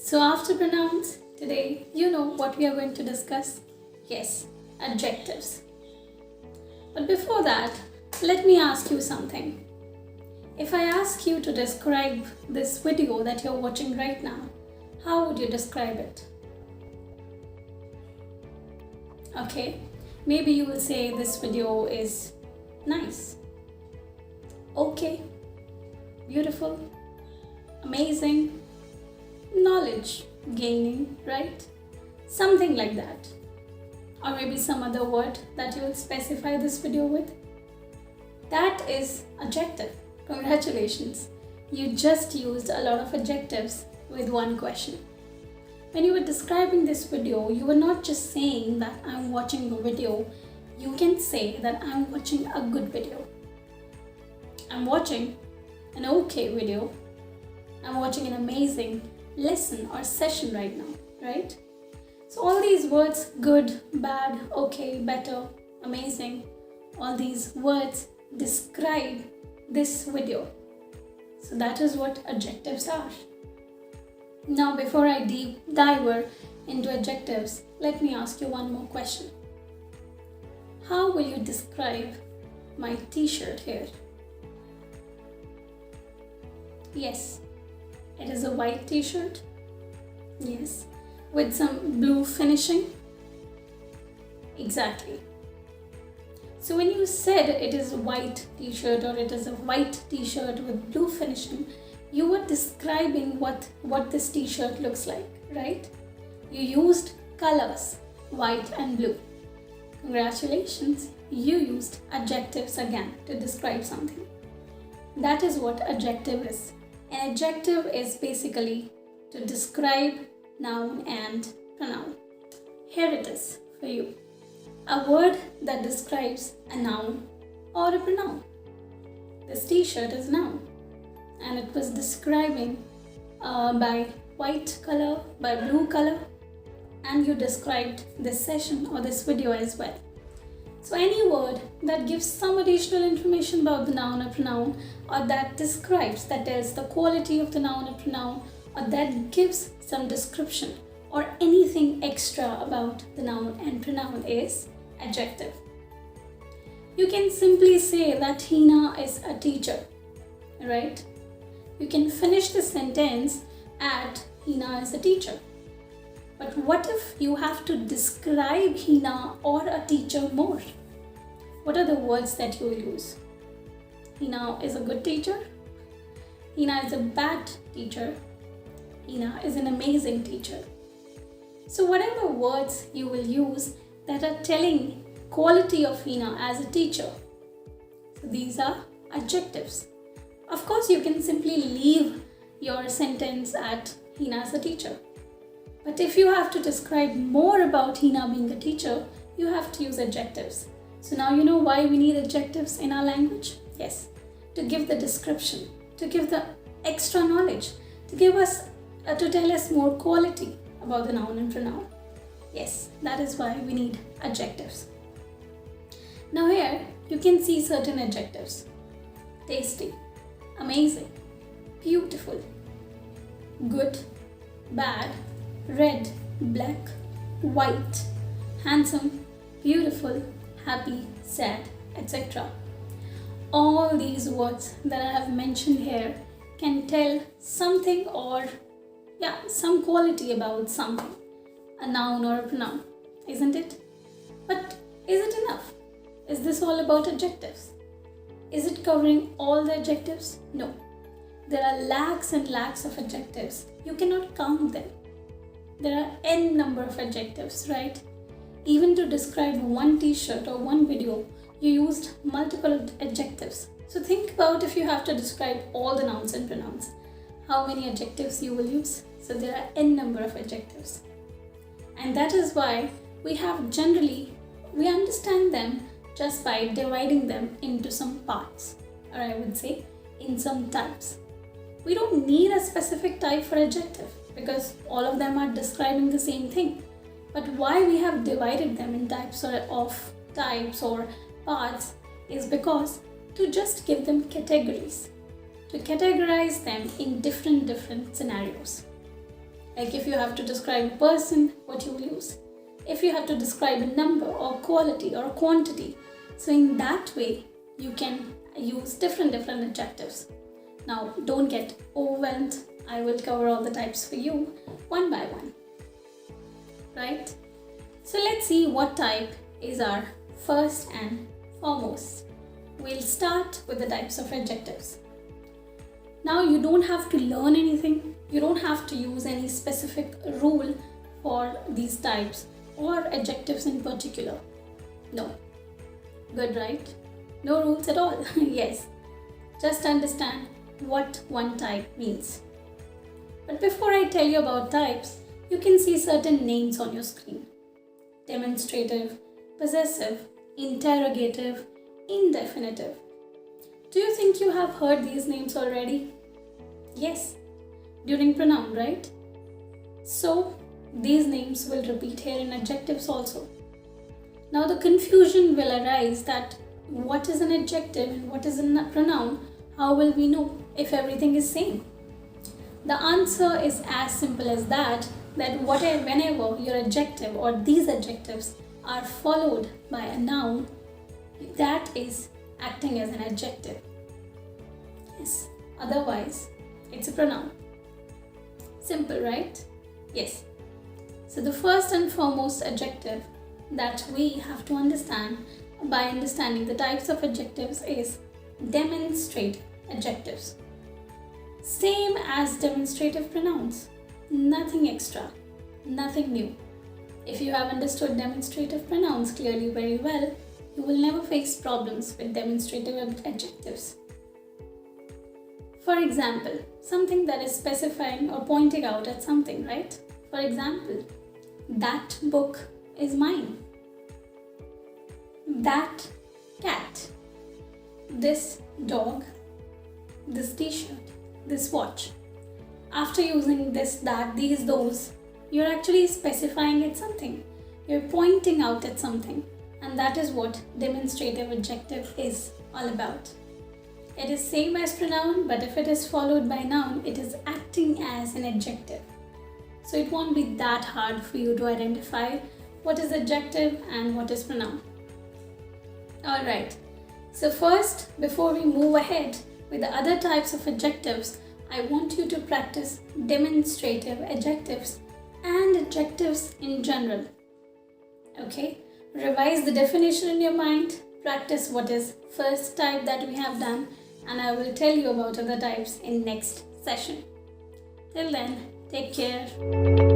So after pronouns, today you know what we are going to discuss. Yes, adjectives. But before that, let me ask you something. If I ask you to describe this video that you're watching right now, how would you describe it? Okay, maybe you will say this video is nice, okay, beautiful, amazing, knowledge gaining, right? Something like that. Or maybe some other word that you will specify this video with. That is adjective. Congratulations. You just used a lot of adjectives with one question. When you were describing this video, you were not just saying that I'm watching a video. You can say that I'm watching a good video. I'm watching an okay video. I'm watching an amazing lesson or session right now, right? So all these words, good, bad, okay, better, amazing, all these words describe this video. So that is what adjectives are. Now before I deep dive into adjectives, let me ask you one more question. How will you describe my t-shirt here? Yes, it is a white t-shirt. Yes, with some blue finishing. Exactly. So when you said it is a white t-shirt or it is a white t-shirt with blue finishing, you were describing what this t-shirt looks like, right? You used colors, white and blue. Congratulations, you used adjectives again to describe something. That is what adjective is. An adjective is basically to describe noun and pronoun. Here it is for you. A word that describes a noun or a pronoun. This t-shirt is a noun and it was describing by white color, by blue color, and you described this session or this video as well. So any word that gives some additional information about the noun or pronoun, or that describes, that tells the quality of the noun or pronoun, or that gives some description or anything extra about the noun and pronoun is adjective. You can simply say that Hina is a teacher, right? You can finish the sentence at Hina is a teacher. But what if you have to describe Hina or a teacher more? What are the words that you will use? Hina is a good teacher. Hina is a bad teacher. Hina is an amazing teacher. So whatever words you will use that are telling quality of Hina as a teacher, so these are adjectives. Of course, you can simply leave your sentence at Hina as a teacher. But if you have to describe more about Hina being a teacher, you have to use adjectives. So now you know why we need adjectives in our language? Yes, to give the description, to give the extra knowledge, to give us, to tell us more quality about the noun and pronoun. Yes, that is why we need adjectives. Now here, you can see certain adjectives. Tasty, amazing, beautiful, good, bad, red, black, white, handsome, beautiful, happy, sad, etc. All these words that I have mentioned here can tell something or some quality about something, a noun or a pronoun, isn't it? But is it enough? Is this all about adjectives? Is it covering all the adjectives? No. There are lakhs and lakhs of adjectives. You cannot count them. There are n number of adjectives, right? Even to describe one t-shirt or one video, you used multiple adjectives. So think about if you have to describe all the nouns and pronouns, how many adjectives you will use. So there are n number of adjectives. And that is why we understand them just by dividing them into some parts, or I would say in some types. We don't need a specific type for adjective because all of them are describing the same thing. But why we have divided them in types or parts is because to just give them categories, to categorize them in different scenarios. Like if you have to describe a person, what you will use. If you have to describe a number or quality or quantity, so in that way you can use different adjectives. Now don't get overwhelmed. I will cover all the types for you one by one. Right? So let's see what type is our first and foremost. We'll start with the types of adjectives. Now you don't have to learn anything. You don't have to use any specific rule for these types or adjectives in particular. No. Good, right? No rules at all. Yes. Just understand what one type means. But before I tell you about types, you can see certain names on your screen. Demonstrative, possessive, interrogative, indefinitive. Do you think you have heard these names already? Yes, during pronoun, right? So, these names will repeat here in adjectives also. Now the confusion will arise that what is an adjective and what is a pronoun? How will we know if everything is same? The answer is as simple as that whenever your adjective or these adjectives are followed by a noun, that is acting as an adjective. Yes, otherwise it's a pronoun. Simple, right? Yes. So the first and foremost adjective that we have to understand by understanding the types of adjectives is demonstrative adjectives. Same as demonstrative pronouns. Nothing extra, nothing new. If you have understood demonstrative pronouns clearly very well, you will never face problems with demonstrative adjectives. For example, something that is specifying or pointing out at something, right? For example, that book is mine. That cat. This dog. This t-shirt. This watch. After using this, that, these, those, you're actually specifying at something. You're pointing out at something. And that is what demonstrative adjective is all about. It is same as pronoun, but if it is followed by noun, it is acting as an adjective. So it won't be that hard for you to identify what is adjective and what is pronoun. Alright, so first, before we move ahead with the other types of adjectives, I want you to practice demonstrative adjectives and adjectives in general. Okay, revise the definition in your mind, practice what is first type that we have done, and I will tell you about other types in next session. Till then, take care.